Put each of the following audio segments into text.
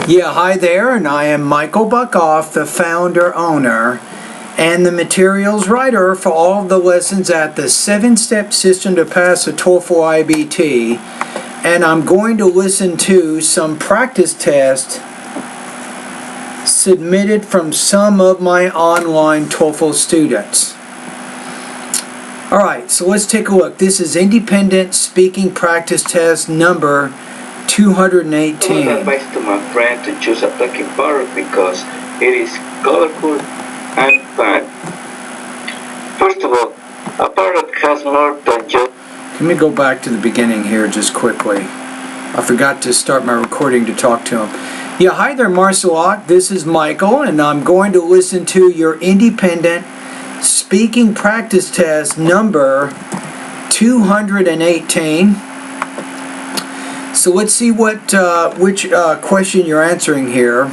Yeah, hi there, and I am Michael Buckoff, the founder, owner, and the materials writer for all of the lessons at the 7-Step System to Pass the TOEFL IBT, and I'm going to listen to some practice tests submitted from some of my online TOEFL students. Alright, so let's take a look. This is Independent Speaking Practice Test number 218. I would advise to my friend to choose a talking parrot because it is colorful and fun. First of all, a parrot has more than just... Let me go back to the beginning here just quickly. I forgot to start my recording to talk to him. Yeah, hi there, Marcelot. This is Michael, and I'm going to listen to your Independent Speaking Practice Test number 218. So let's see which question you're answering here.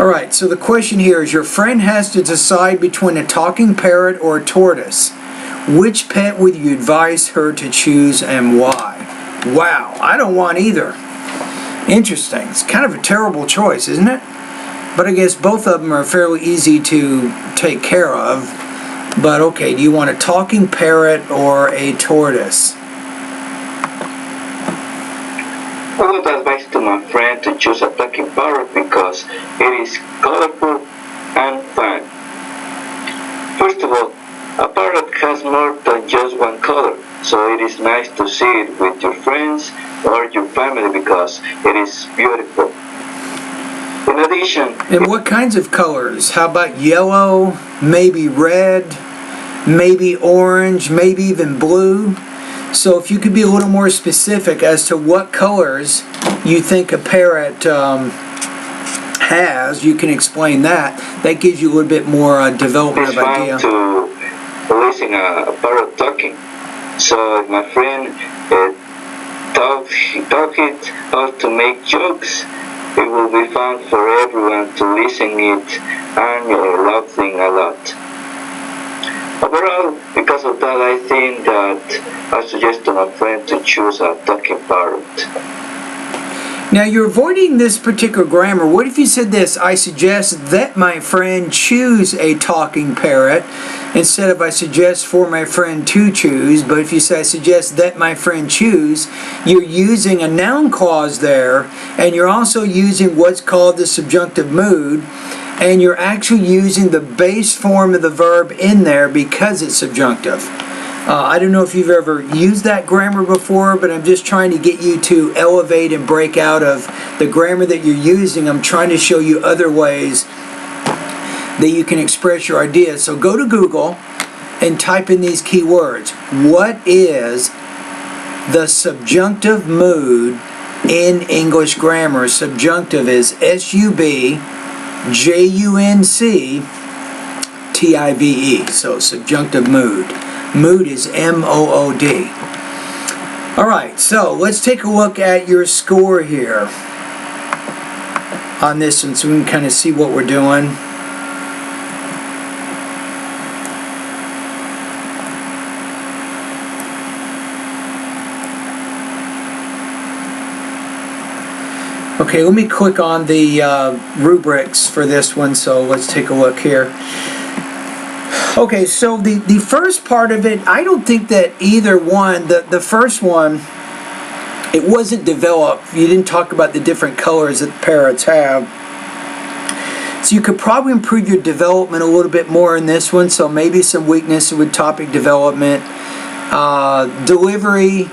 Alright, so the question here is, your friend has to decide between a talking parrot or a tortoise. Which pet would you advise her to choose and why? Wow, I don't want either. Interesting. It's kind of a terrible choice, isn't it? But I guess both of them are fairly easy to take care of. But okay, do you want a talking parrot or a tortoise? I would advise to my friend to choose a talking parrot because it is colorful and fun. First of all, a parrot has more than just one color, so it is nice to see it with your friends or your family because it is beautiful. In addition... And what kinds of colors? How about yellow, maybe red, maybe orange, maybe even blue? So if you could be a little more specific as to what colors you think a parrot has, you can explain that. That gives you a little bit more development of idea. It's fun to listen a parrot talking. So if my friend taught it how to make jokes, it will be fun for everyone to listen it and laughing a lot. Overall, because of that, I think that I suggest to my friend to choose a talking parrot. Now you're avoiding this particular grammar. What if you said this? I suggest that my friend choose a talking parrot instead of I suggest for my friend to choose. But if you say I suggest that my friend choose, you're using a noun clause there, and you're also using what's called the subjunctive mood, and you're actually using the base form of the verb in there because it's subjunctive. I don't know if you've ever used that grammar before, but I'm just trying to get you to elevate and break out of the grammar that you're using. I'm trying to show you other ways that you can express your ideas. So go to Google and type in these keywords. What is the subjunctive mood in English grammar? Subjunctive is S-U-B-J-U-N-C-T-I-V-E. So subjunctive mood. Mood is M-O-O-D. Alright, so let's take a look at your score here on this one so we can kind of see what we're doing. Okay, let me click on the rubrics for this one, so let's take a look here. Okay, so the first part of it, I don't think that either one, the first one, it wasn't developed. You didn't talk about the different colors that the parrots have. So you could probably improve your development a little bit more in this one, so maybe some weakness with topic development. Delivery,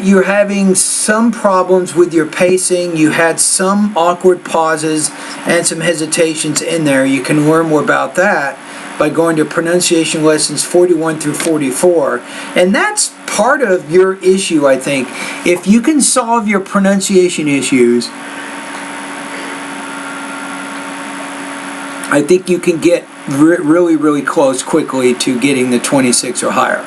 you're having some problems with your pacing. You had some awkward pauses and some hesitations in there. You can learn more about that by going to pronunciation lessons 41 through 44. And that's part of your issue, I think. If you can solve your pronunciation issues, I think you can get really, really close quickly to getting the 26 or higher.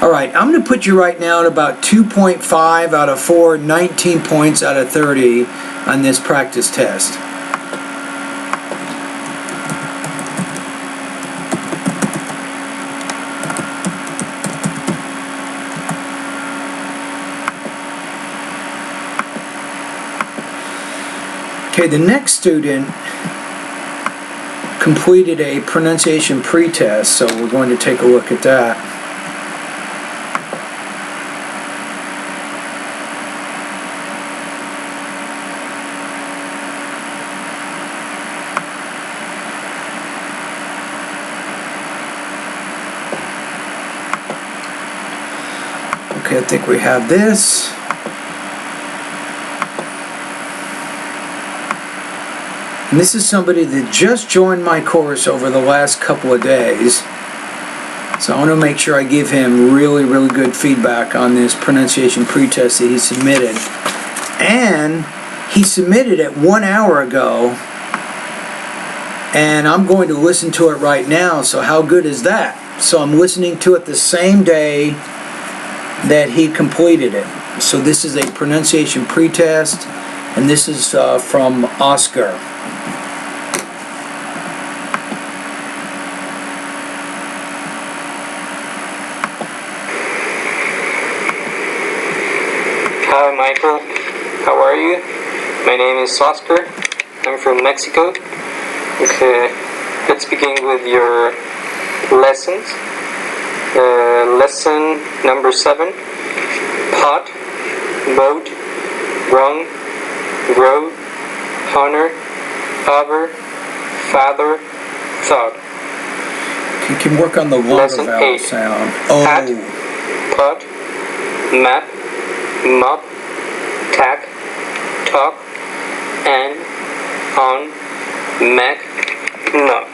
Alright, I'm going to put you right now at about 2.5 out of 4, 19 points out of 30 on this practice test. Okay, the next student completed a pronunciation pretest, so we're going to take a look at that. Okay, I think we have this. And this is somebody that just joined my course over the last couple of days. So I want to make sure I give him really, really good feedback on this pronunciation pretest that he submitted. And he submitted it 1 hour ago. And I'm going to listen to it right now, so how good is that? So I'm listening to it the same day that he completed it. So this is a pronunciation pretest, and this is from Oscar. Hi Michael, how are you? My name is Oscar. I'm from Mexico. Okay, let's begin with your lessons. Lesson number 7. Pot, boat, wrong, grow, honor, over, father, thought. You can work on the longer Lesson vowel 8. sound. Hat, pot, map, mop, tack, talk, and, on, mac, knock.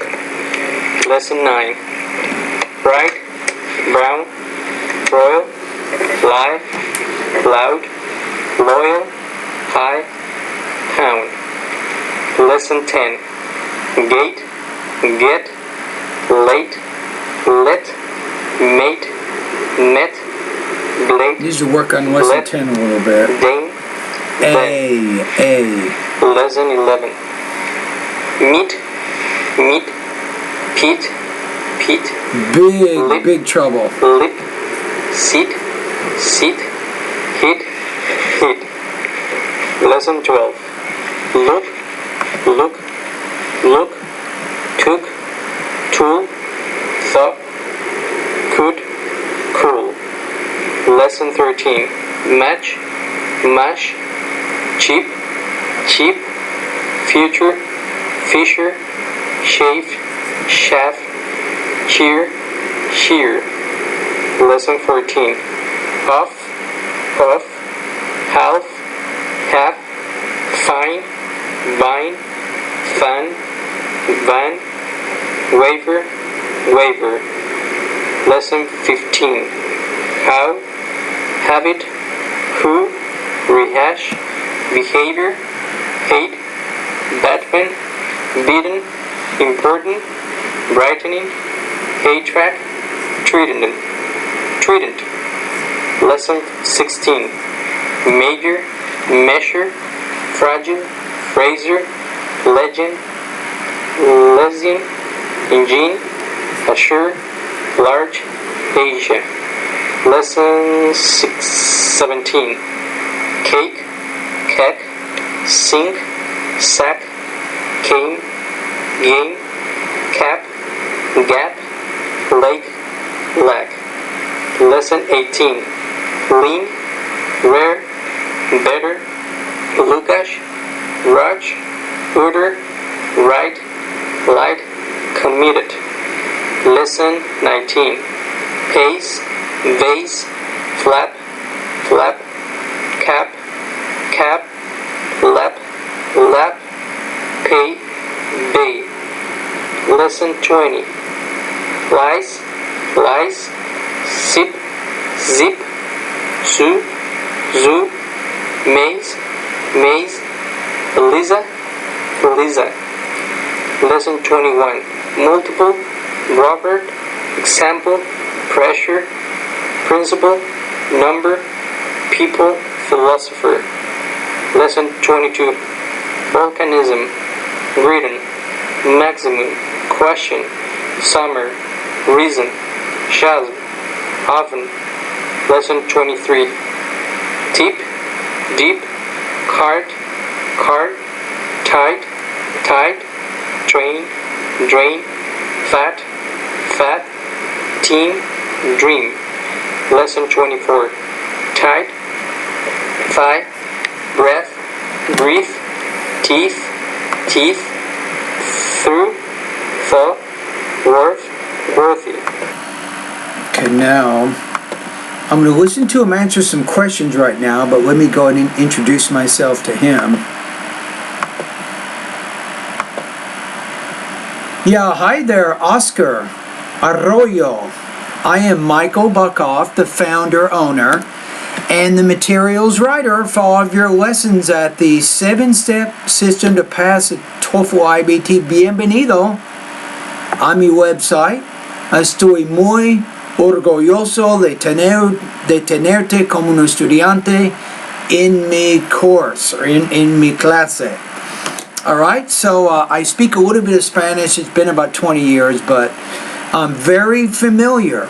Lesson 9. Bright, brown, royal, lie, loud, loyal, high, hound. Lesson 10. Gate, get, late, lit, mate, met, blade. Needs to work on lesson 10 a little bit. Dame, A. Lesson 11. Meet, meet, Pete, Pete. Lip, Big trouble. lip, sit, sit, hit, hit. Lesson 12. Look, look, look, took, tool, thought, could, cool. Lesson 13. Match, mash, cheap, cheap, future, fisher, shave, shaft, cheer, shear. Lesson 14. Off, off, half, half, fine, vine, fun, van, waver, waver. Lesson 15. How, habit, who, rehash, behavior, hate, Batman, beaten, important, brightening, hay-track, trident. Lesson 16. Major, measure, fragile, Fraser, legend, Lesian, engine, assure, large, Asia. Lesson 17. Cake, keck, sink, sack, came, game, cap, gap, lake, lack. Lesson 18. Lean, rare, better, Lukash, Raj, order, right, light, committed. Lesson 19. Pace, vase, flap, flap, cap, cap, lap, lap, pay, bay. Lesson 20. Lies, lies, sip, zip, zoo, zoo, maze, maze, Eliza, Eliza. Lesson 21. Multiple, Robert, example, pressure, principle, number, people, philosopher. Lesson 22. Volcanism, written, maximum, question, summer, reason, shall, often. Lesson 23. Tip, deep, cart, cart, Tide, tide, train, drain, fat, fat, team, dream. Lesson 24. Tide, thigh, breath, breathe, teeth, teeth, through, thought, worth, worthy. Okay, now I'm going to listen to him answer some questions right now, but let me go ahead and introduce myself to him. Yeah, hi there, Oscar Arroyo. I am Michael Buckoff, the founder, owner, and the materials writer for all of your lessons at the 7-step system to pass a TOEFL IBT. Bienvenido a mi website. Estoy muy orgulloso de tenerte como un estudiante en mi course, or in mi clase. Alright, so I speak a little bit of Spanish. It's been about 20 years, but I'm very familiar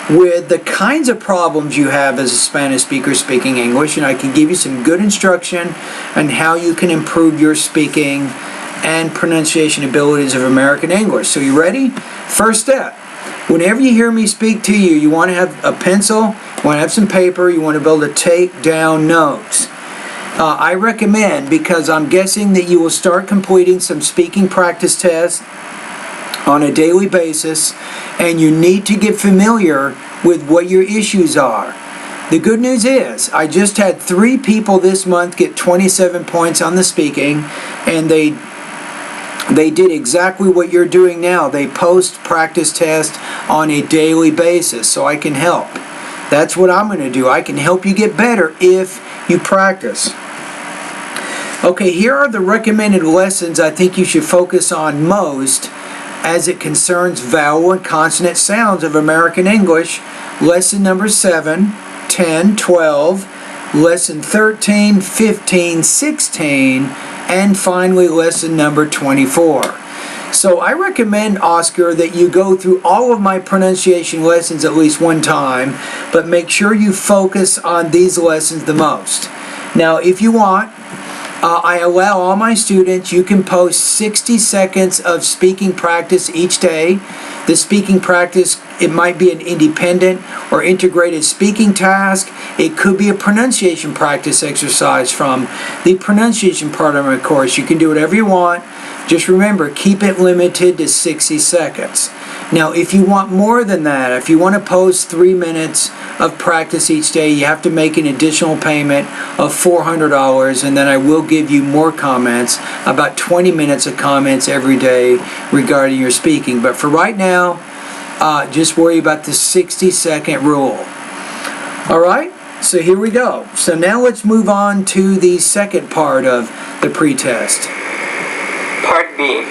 with the kinds of problems you have as a Spanish speaker speaking English, and I can give you some good instruction on how you can improve your speaking and pronunciation abilities of American English. So you ready? First step. Whenever you hear me speak to you, you want to have a pencil, you want to have some paper, you want to be able to take down notes. I recommend, because I'm guessing that you will start completing some speaking practice tests on a daily basis, and you need to get familiar with what your issues are. The good news is, I just had 3 people this month get 27 points on the speaking, and they did exactly what you're doing now. They post practice tests on a daily basis, so I can help. That's what I'm going to do. I can help you get better if you practice. Okay, here are the recommended lessons I think you should focus on most as it concerns vowel and consonant sounds of American English. Lesson number 7, 10, 12, lesson 13, 15, 16, and finally lesson number 24. So I recommend, Oscar, that you go through all of my pronunciation lessons at least one time, but make sure you focus on these lessons the most. Now, if you want, I allow all my students, you can post 60 seconds of speaking practice each day. The speaking practice, it might be an independent or integrated speaking task. It could be a pronunciation practice exercise from the pronunciation part of my course. You can do whatever you want. Just remember, keep it limited to 60 seconds. Now, if you want more than that, if you want to post 3 minutes of practice each day, you have to make an additional payment of $400, and then I will give you more comments, about 20 minutes of comments every day regarding your speaking. But for right now, just worry about the 60-second rule. Alright, so here we go. So now let's move on to the second part of the pretest. Part B.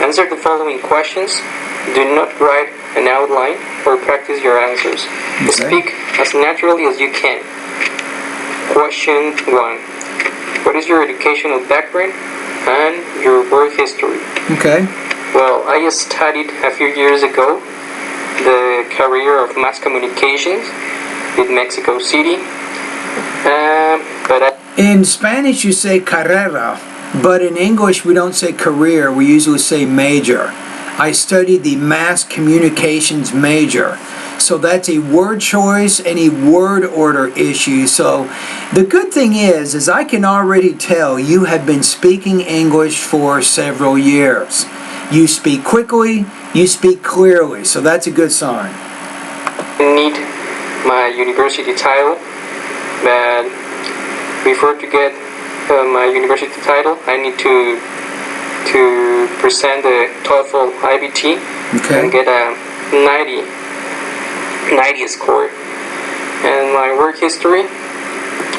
Answer the following questions. Do not write an outline or practice your answers. Okay. Speak as naturally as you can. Question 1. What is your educational background and your work history? Okay. Well, I studied a few years ago the career of mass communications in Mexico City. In Spanish you say carrera, but in English we don't say career, we usually say major. I studied the mass communications major. So that's a word choice and a word order issue. So the good thing is I can already tell you have been speaking English for several years. You speak quickly, you speak clearly, so that's a good sign. I need my university title, but before to get my university title, I need to present the TOEFL IBT and get a 90 score. And my work history,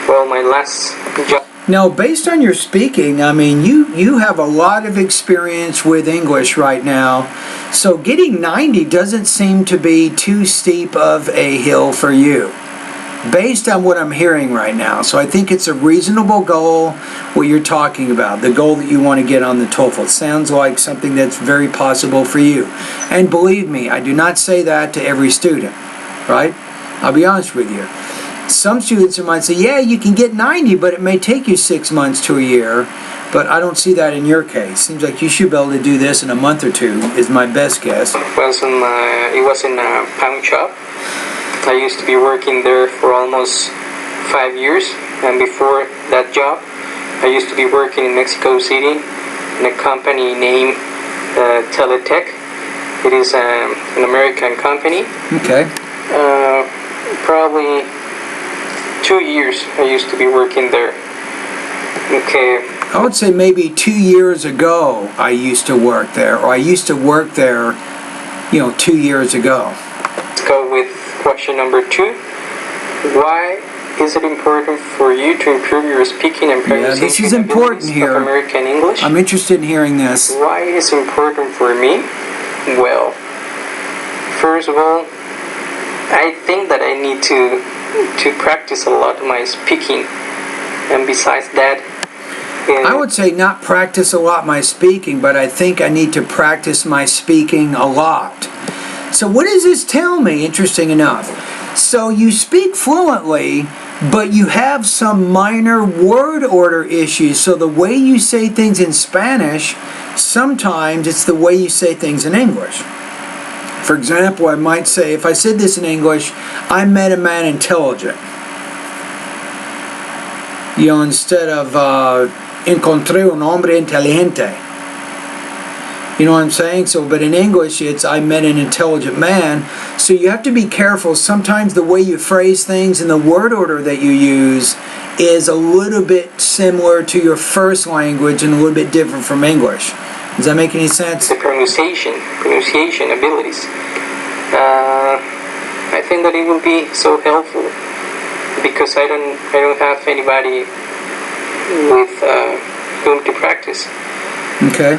well, my last job. Now, based on your speaking, I mean, you have a lot of experience with English right now, so getting 90 doesn't seem to be too steep of a hill for you, based on what I'm hearing right now. So I think it's a reasonable goal, what you're talking about, the goal that you want to get on the TOEFL. It sounds like something that's very possible for you. And believe me, I do not say that to every student, right? I'll be honest with you. Some students might say, yeah, you can get 90, but it may take you 6 months to a year. But I don't see that in your case. Seems like you should be able to do this in a month or two, is my best guess. It was in a pawn shop. I used to be working there for almost 5 years. And before that job, I used to be working in Mexico City in a company named Teletech. It is an American company. Okay. Probably 2 years I used to be working there. Okay. I would say maybe 2 years ago I used to work there, or I used to work there, 2 years ago. Let's go with question number 2. Why is it important for you to improve your speaking and pronunciation this is important here. of American English? I'm interested in hearing this. Why is it important for me? Well, first of all, I think that I need to practice a lot my speaking, and besides that, I would say not practice a lot my speaking, but I think I need to practice my speaking a lot. So what does this tell me, interesting enough? So you speak fluently, but you have some minor word order issues. So the way you say things in Spanish, sometimes it's the way you say things in English. For example, I might say, if I said this in English, I met a man intelligent. Instead of encontré un hombre inteligente. You know what I'm saying? So, but in English, it's I met an intelligent man. So you have to be careful. Sometimes the way you phrase things and the word order that you use is a little bit similar to your first language and a little bit different from English. Does that make any sense? The pronunciation abilities. I think that it will be so helpful because I don't have anybody with whom to practice. Okay.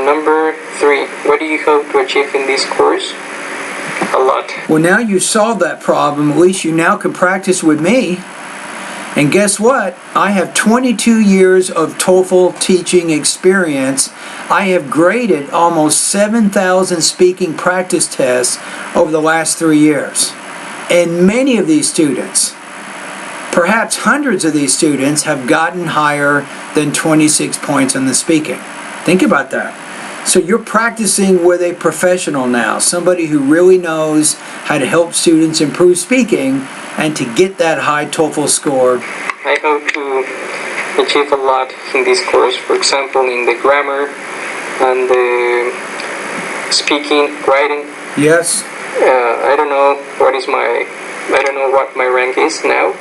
Number 3. What do you hope to achieve in this course? A lot. Well, now you solved that problem. At least you now can practice with me. And guess what? I have 22 years of TOEFL teaching experience. I have graded almost 7,000 speaking practice tests over the last 3 years. And many of these students, perhaps hundreds of these students, have gotten higher than 26 points on the speaking. Think about that. So you're practicing with a professional now, somebody who really knows how to help students improve speaking and to get that high TOEFL score. I hope to achieve a lot in this course, for example, in the grammar and the speaking, writing. Yes. I don't know what my rank is now,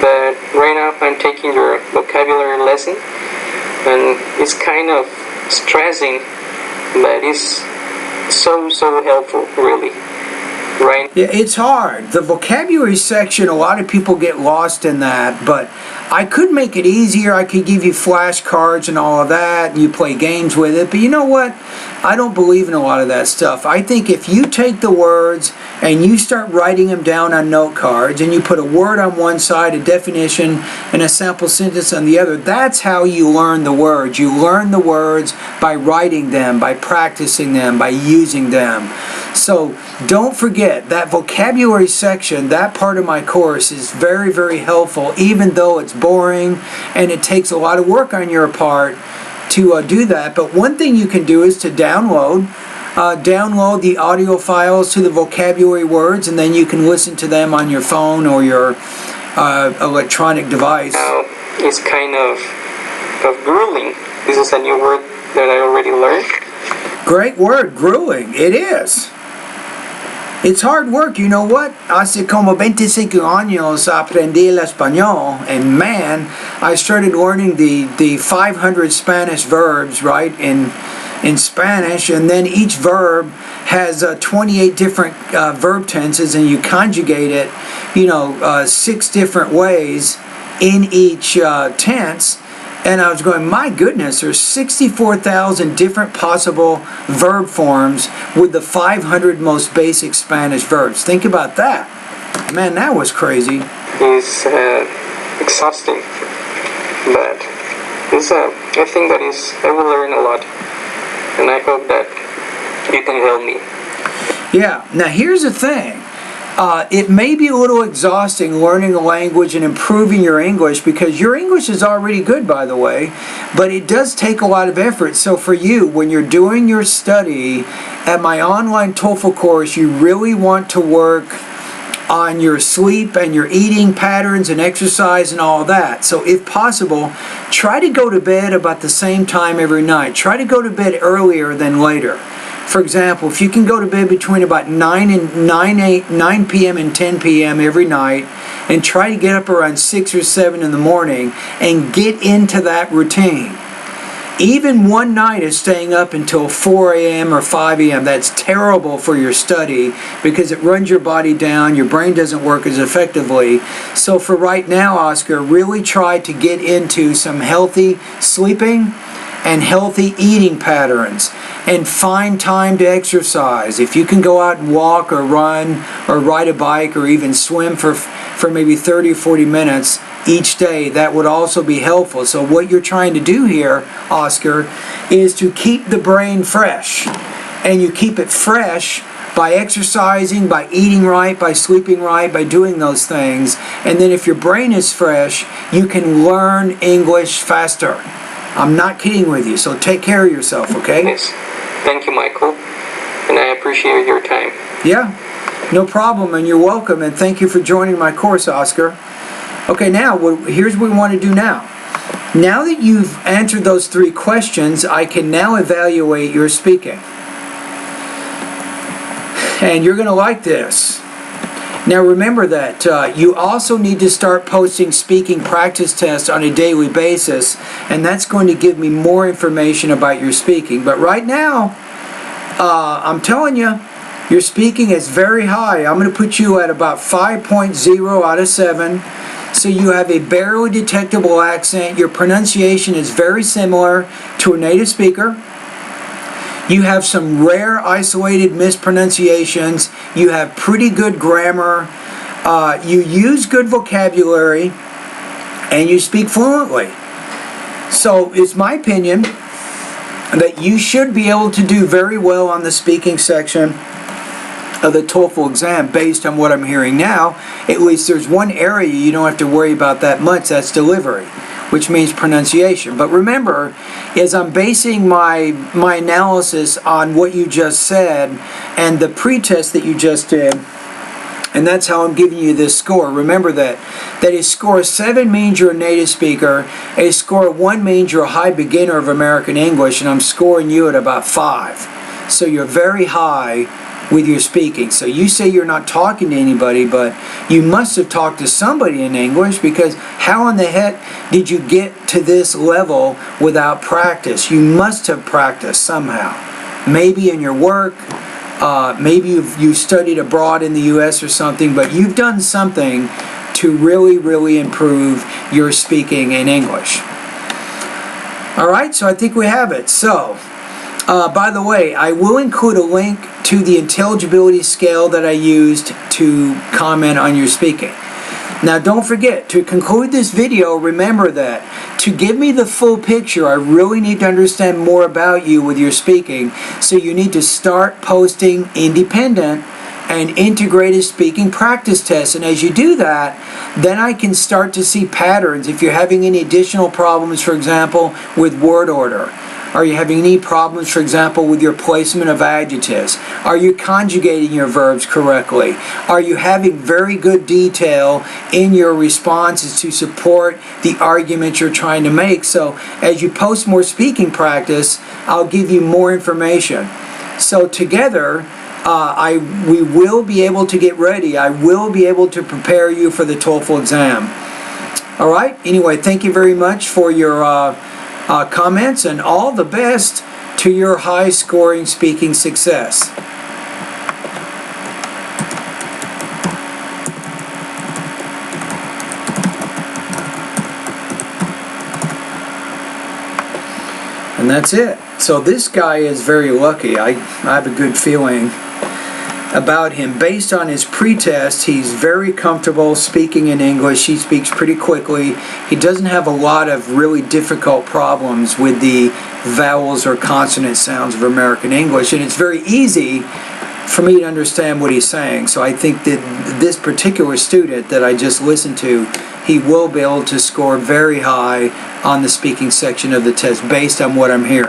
but right now I'm taking your vocabulary lesson, and it's kind of stressing, but it's so helpful, really. Right? Yeah, it's hard. The vocabulary section, a lot of people get lost in that, but I could make it easier. I could give you flashcards and all of that, and you play games with it. But you know what? I don't believe in a lot of that stuff. I think if you take the words and you start writing them down on note cards, and you put a word on one side, a definition, and a sample sentence on the other, that's how you learn the words. You learn the words by writing them, by practicing them, by using them. So don't forget that vocabulary section, that part of my course is very, very helpful, even though it's boring and it takes a lot of work on your part to do that. But one thing you can do is to download the audio files to the vocabulary words, and then you can listen to them on your phone or your electronic device. Now, it's kind of grueling. This is a new word that I already learned. Great word, grueling. It is. It's hard work, you know what? Hace como 25 años aprendí el español, and man, I started learning the 500 Spanish verbs, right, in Spanish, and then each verb has 28 different verb tenses, and you conjugate it, 6 different ways in each tense. And I was going, my goodness, there's 64,000 different possible verb forms with the 500 most basic Spanish verbs. Think about that. Man, that was crazy. It's exhausting, but I think that I will learn a lot, and I hope that you can help me. Yeah, now here's the thing. it may be a little exhausting learning a language and improving your English, because your English is already good, by the way, but it does take a lot of effort. So for you, when you're doing your study at my online TOEFL course, you really want to work on your sleep and your eating patterns and exercise and all that. So if possible, try to go to bed about the same time every night. Try to go to bed earlier than later. For example, if you can go to bed between about 9 p.m. and 10 p.m. every night, and try to get up around 6 or 7 in the morning and get into that routine. Even one night of staying up until 4 a.m. or 5 a.m., that's terrible for your study, because it runs your body down, your brain doesn't work as effectively. So for right now, Oscar, really try to get into some healthy sleeping and healthy eating patterns, and find time to exercise. If you can go out and walk or run or ride a bike or even swim for maybe 30 or 40 minutes each day, that would also be helpful. So what you're trying to do here, Oscar, is to keep the brain fresh. And you keep it fresh by exercising, by eating right, by sleeping right, by doing those things. And then if your brain is fresh, you can learn English faster. I'm not kidding with you, so take care of yourself, okay? Yes. Thank you, Michael. And I appreciate your time. Yeah, no problem, and you're welcome, and thank you for joining my course, Oscar. Okay, now, here's what we want to do now. Now that you've answered those 3 questions, I can now evaluate your speaking. And you're going to like this. Now remember that you also need to start posting speaking practice tests on a daily basis, and that's going to give me more information about your speaking. But right now, I'm telling you, your speaking is very high. I'm going to put you at about 5.0 out of 7. So you have a barely detectable accent. Your pronunciation is very similar to a native speaker. You have some rare isolated mispronunciations. You have pretty good grammar. You use good vocabulary. And you speak fluently. So it's my opinion that you should be able to do very well on the speaking section of the TOEFL exam based on what I'm hearing now. At least there's one area you don't have to worry about that much. That's delivery, which means pronunciation. But remember, as I'm basing my analysis on what you just said and the pretest that you just did, and that's how I'm giving you this score. Remember that a score of 7 means you're a native speaker, a score of 1 means you're a high beginner of American English, and I'm scoring you at about 5. So you're very high with your speaking. So you say you're not talking to anybody, but you must have talked to somebody in English, because how in the heck did you get to this level without practice? You must have practiced somehow. Maybe in your work, maybe you studied abroad in the U.S. or something, but you've done something to really, really improve your speaking in English. All right, so I think we have it. So, by the way, I will include a link to the intelligibility scale that I used to comment on your speaking. Now don't forget, to conclude this video, remember that to give me the full picture, I really need to understand more about you with your speaking. So you need to start posting independent and integrated speaking practice tests. And as you do that, then I can start to see patterns. If you're having any additional problems, for example, with word order, are you having any problems, for example, with your placement of adjectives? Are you conjugating your verbs correctly? Are you having very good detail in your responses to support the argument you're trying to make? So as you post more speaking practice, I'll give you more information. So together, we will be able to get ready. I will be able to prepare you for the TOEFL exam. All right? Anyway, thank you very much for your comments, and all the best to your high-scoring speaking success. And that's it. So this guy is very lucky. I have a good feeling about him. Based on his pretest, he's very comfortable speaking in English. He speaks pretty quickly. He doesn't have a lot of really difficult problems with the vowels or consonant sounds of American English, and it's very easy for me to understand what he's saying. So I think that this particular student that I just listened to, he will be able to score very high on the speaking section of the test based on what I'm hearing.